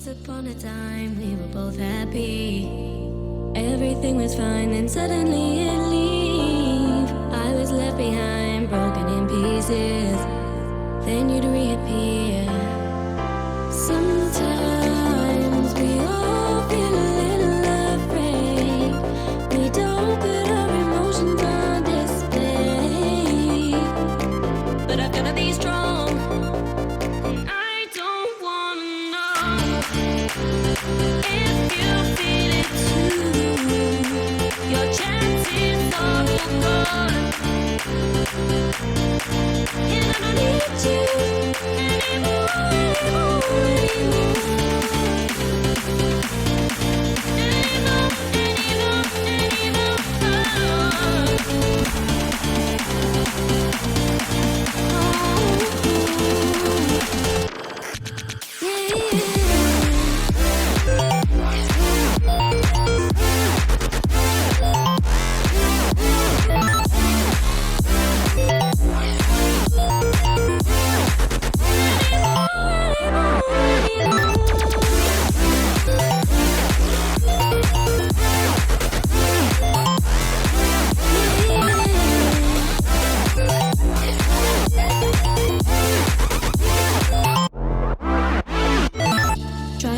Once upon a time we were both happy. Everything was fine, then suddenly it leave. I was left behind, broken in pieces. Then you'd reappear. Sometimes we all feel a little afraid. We don't put our emotions on display. But I've gotta be strong. I don't wanna know if you feel it too. Your chances are all gone. And I don't need you anymore.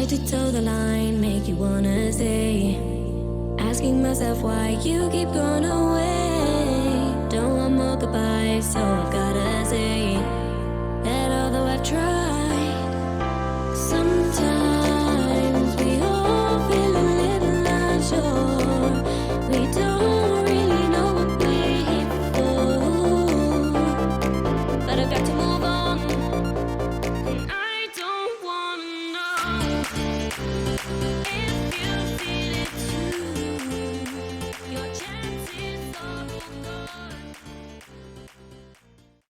To toe the line, make you wanna stay. Asking myself why you keep going away. Don't want more goodbyes, so I've gotta say that although I've tried, sometimes we all feel a little unsure. We don't really know what we're here for, but I've got to move on. I don't wanna know if you